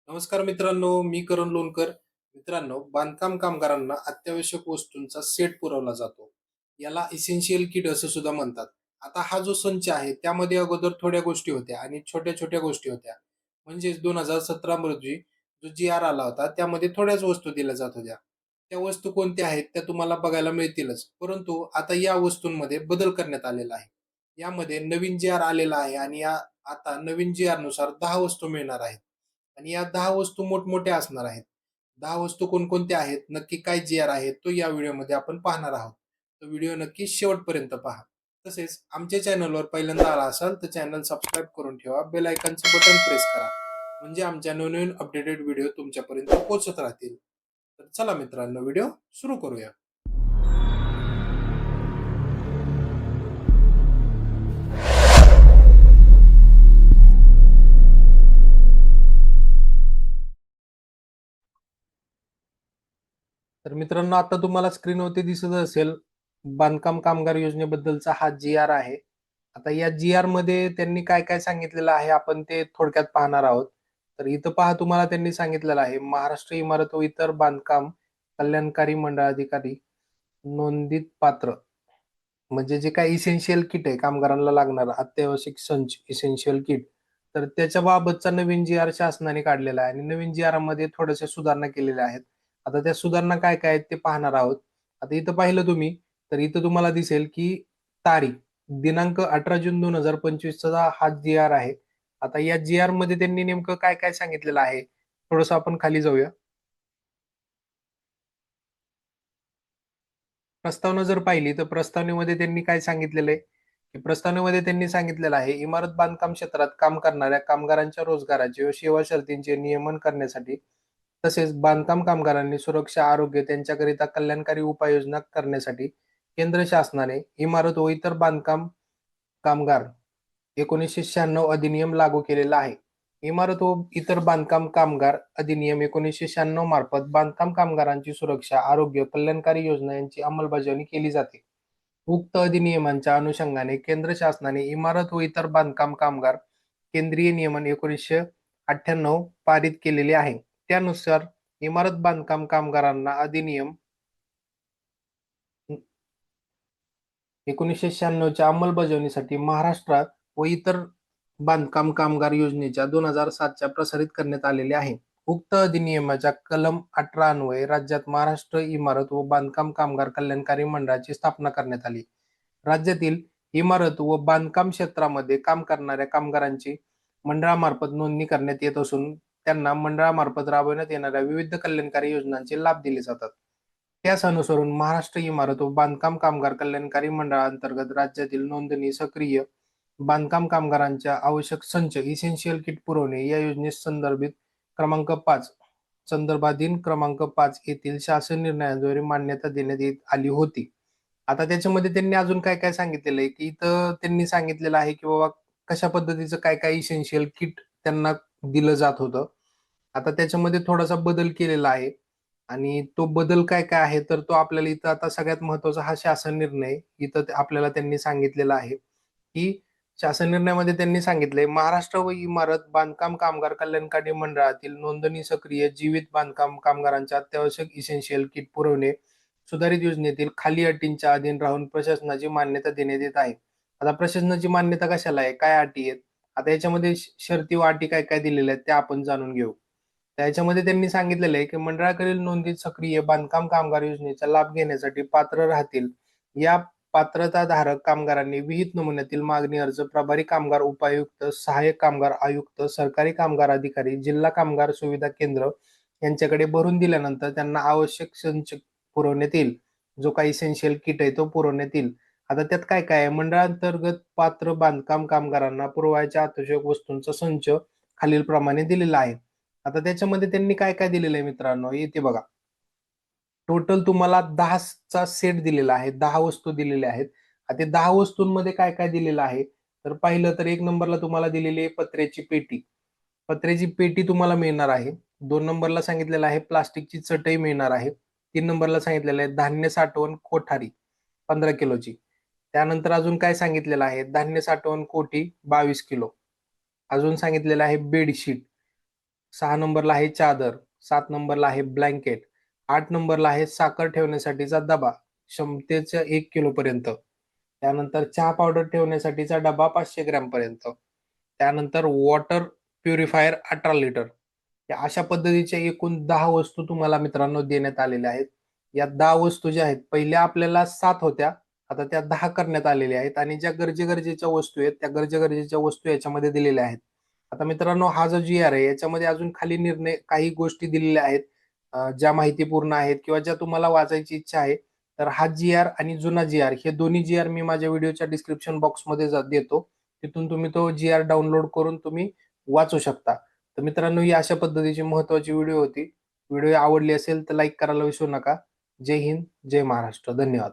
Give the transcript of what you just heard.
नमस्कार मित्रांनो, मी करण लोणकर. मित्रांनो, बांधकाम कामगारांना अत्यावश्यक वस्तूंचा सेट पुरवला जातो. याला इसेन्शियल किट असं सुद्धा म्हणतात. आता हा जो संच आहे, त्यामध्ये अगोदर थोड्या गोष्टी होत्या आणि छोट्या-छोट्या गोष्टी होत्या. म्हणजेच 2017 रोजी जो जी-आर आला होता, त्यामध्ये थोड्याच वस्तू दिल्या जात होत्या. त्या वस्तू कोणत्या आहेत, त्या तुम्हाला बघायला मिळतीलच. परंतु आता या वस्तूंमध्ये बदल करण्यात आलेला आहे. यामध्ये नवीन जी-आर आलेला आहे आणि आता नवीन जी-आर नुसार 10 वस्तू मिळणार आहेत. आणि या 10 वस्तू मोठमोठ्या असणार आहेत. 10 वस्तू कोणकोणत्या आहेत, नक्की काय जी-आर आहे, तो या व्हिडिओमध्ये आपण पाहणार आहोत. तो व्हिडिओ नक्की शेवटपर्यंत पहा. तसेच आमच्या चॅनलवर पहिल्यांदा आला असाल तर चॅनल सबस्क्राईब करून ठेवा. बेल आयकॉनचं बटन प्रेस करा. म्हणजे आमच्या नवनवीन अपडेटेड व्हिडिओ तुमच्यापर्यंत पोहोचत राहतील. तर चला मित्रांनो, व्हिडिओ सुरू करूया. तर मित्रांनो, आता तुम्हाला स्क्रीनवरती दिसत असेल, बांधकाम कामगार योजनेबद्दलचा हा जी-आर आहे. आता या जी-आर मध्ये त्यांनी काय काय सांगितलेलं आहे, आपण ते थोडक्यात पाहणार आहोत. तर इथं पहा, तुम्हाला त्यांनी सांगितलेलं आहे, महाराष्ट्र इमारत व इतर बांधकाम कल्याणकारी मंडळाधिकारी नोंदीत पात्र, म्हणजे जे काही इसेन्शियल किट आहे, कामगारांना लागणार अत्यावश्यक संच इसेन्शियल किट, तर त्याच्या बाबतचा नवीन जी आर शासनाने काढलेला आहे आणि नवीन जी आर मध्ये थोड्याशा सुधारणा केलेल्या आहेत. आता त्या सुधारणा काय काय आहेत ते पाहणार आहोत. आता इथं पाहिलं तुम्ही, तर इथं तुम्हाला दिसेल की तारीख दिनांक 18 जून 2025 चा हा जी आर आहे. आता या जी आर मध्ये त्यांनी नेमकं काय काय सांगितलेलं आहे, थोडस आपण खाली जाऊया. प्रस्तावना जर पाहिली तर प्रस्तावनेमध्ये त्यांनी काय सांगितलेलं आहे, की प्रस्तावनेमध्ये त्यांनी सांगितलेलं आहे, इमारत बांधकाम क्षेत्रात काम करणाऱ्या कामगारांच्या रोजगाराचे व सेवा शर्तींचे नियमन करण्यासाठी तसेच बांधकाम कामगारांनी सुरक्षा आरोग्य त्यांच्याकरिता कल्याणकारी उपाययोजना करण्यासाठी केंद्र शासनाने इमारत व इतर बांधकाम कामगार 1996 अधिनियम लागू केलेला आहे. इमारत व इतर बांधकाम कामगार अधिनियम 1996 मार्फत बांधकाम कामगारांची सुरक्षा, आरोग्य, कल्याणकारी योजना यांची अंमलबजावणी केली जाते. उक्त अधिनियमांच्या अनुषंगाने केंद्र शासनाने इमारत व इतर बांधकाम कामगार केंद्रीय नियमन 1998 पारित केलेले आहे. त्यानुसार इमारत बांधकाम कामगारांना अधिनियम 1996च्या अंमलबजावणीसाठी महाराष्ट्रात व इतर बांधकाम कामगार योजनेच्या 2007च्या प्रसारित करण्यात आलेले आहे. उक्त अधिनियमाच्या कलम 18 अन्वये राज्यात महाराष्ट्र इमारत व बांधकाम कामगार कल्याणकारी मंडळाची स्थापना करण्यात आली. राज्यातील इमारत व बांधकाम क्षेत्रामध्ये काम करणाऱ्या कामगारांची मंडळामार्फत नोंदणी करण्यात येत असून त्यांना मंडळामार्फत राबवण्यात येणाऱ्या विविध कल्याणकारी योजनांचे लाभ दिले जातात. त्यास अनुसरून महाराष्ट्र इमारत व बांधकाम कामगार कल्याणकारी मंडळांतर्गत राज्यातील नोंदणी सक्रिय बांधकाम कामगारांच्या आवश्यक संच इसेन्शियल किट पुरवणे या योजनेस संदर्भित क्रमांक 5 संदर्भाधीन क्रमांक 5 येथील शासन निर्णयाद्वारे मान्यता देण्यात येत आली होती. आता त्याच्यामध्ये त्यांनी अजून काय काय सांगितलेलं आहे, की इथं त्यांनी सांगितलेलं आहे, की बाबा कशा पद्धतीचं काय काय इसेन्शियल किट त्यांना दिलं जात होतं. आता त्याच्यामध्ये थोडासा बदल केलेला आहे आणि तो बदल काय काय आहे, तर तो आपल्याला इथं आता सगळ्यात महत्त्वाचा हा शासन निर्णय इथं आपल्याला त्यांनी सांगितलेला आहे, की शासन निर्णयामध्ये त्यांनी सांगितलंय, महाराष्ट्र व इमारत बांधकाम कामगार कल्याणकारी मंडळातील नोंदणी सक्रिय जीवित बांधकाम कामगारांच्या अत्यावश्यक इसेन्शियल किट पुरवणे सुधारित योजनेतील खाली अटींच्या अधीन राहून प्रशासनाची मान्यता देण्यात येत आहे. आता प्रशासनाची मान्यता कशाला आहे? काय अटी आहेत? आता याच्यामध्ये शर्ती व अटी काय काय दिलेल्या आहेत त्या आपण जाणून घेऊ. त्याच्यामध्ये त्यांनी सांगितलेलं आहे, की मंडळाकडील नोंदीत सक्रिय बांधकाम कामगार योजनेचा लाभ घेण्यासाठी पात्र राहतील. या पात्रताधारक कामगारांनी विहित नमुन्यातील मागणी अर्ज प्रभारी कामगार उपायुक्त, सहाय्यक कामगार आयुक्त, सरकारी कामगार अधिकारी, जिल्हा कामगार सुविधा केंद्र यांच्याकडे भरून दिल्यानंतर त्यांना आवश्यक संच पुरवण्यात येईल. जो काही इसेन्शियल किट आहे तो पुरवण्यात येईल. आता त्यात काय काय आहे? मंडळांतर्गत पात्र बांधकाम कामगारांना पुरवायच्या अत्यावश्यक वस्तूंचा संच खालीलप्रमाणे दिलेला आहे. आता त्याच्यामध्ये त्यांनी काय काय दिलेलं आहे मित्रांनो, इथे बघा. टोटल तुम्हाला 10 चा सेट दिलेला आहे. 10 वस्तू दिलेल्या आहेत. आता ते 10 वस्तूंमध्ये काय काय दिलेलं आहे? तर पाहिलं तर 1 नंबरला तुम्हाला दिलेली आहे पत्र्याची पेटी. पत्र्याची पेटी तुम्हाला मिळणार आहे. 2 नंबरला सांगितलेलं आहे प्लास्टिकची चटई मिळणार आहे. 3 नंबरला सांगितलेलं आहे धान्य साठवण कोठारी 15 किलोची. त्यानंतर अजून काय सांगितलेलं आहे? धान्य साठवण कोठी 22 किलो. अजून सांगितलेलं आहे बेडशीट 6 नंबरला आहे चादर, 7 नंबरला आहे ब्लँकेट, 8 नंबरला आहे साखर ठेवण्यासाठीचा डबा क्षमतेच्या 1 किलो पर्यंत. त्यानंतर चहा पावडर ठेवण्यासाठीचा डबा 500 ग्रॅम पर्यंत. त्यानंतर वॉटर प्युरिफायर 18 लिटर. या अशा पद्धतीच्या एकूण 10 वस्तू तुम्हाला मित्रांनो देण्यात आलेल्या आहेत. या 10 वस्तू ज्या आहेत, पहिल्या आपल्याला 7 होत्या, आता त्या 10 करण्यात आलेल्या आहेत आणि ज्या गरजेच्या वस्तू आहेत, त्या गरजेच्या वस्तू याच्यामध्ये दिलेल्या आहेत. आता मित्रांनो, हा जो जी आर आहे याच्यामध्ये अजून खाली निर्णय काही गोष्टी दिलेल्या आहेत, ज्या माहितीपूर्ण आहेत किंवा ज्या तुम्हाला वाचायची इच्छा आहे. तर हा जी आर आणि जुना जी आर हे दोन्ही जी आर मी माझ्या व्हिडिओच्या डिस्क्रिप्शन बॉक्समध्ये देतो. तिथून तुम्ही तो जी आर डाउनलोड करून तुम्ही वाचू शकता. तर मित्रांनो, ही अशा पद्धतीची महत्वाची व्हिडिओ होती. व्हिडिओ आवडली असेल तर लाईक करायला विसरू नका. जय हिंद, जय महाराष्ट्र. धन्यवाद.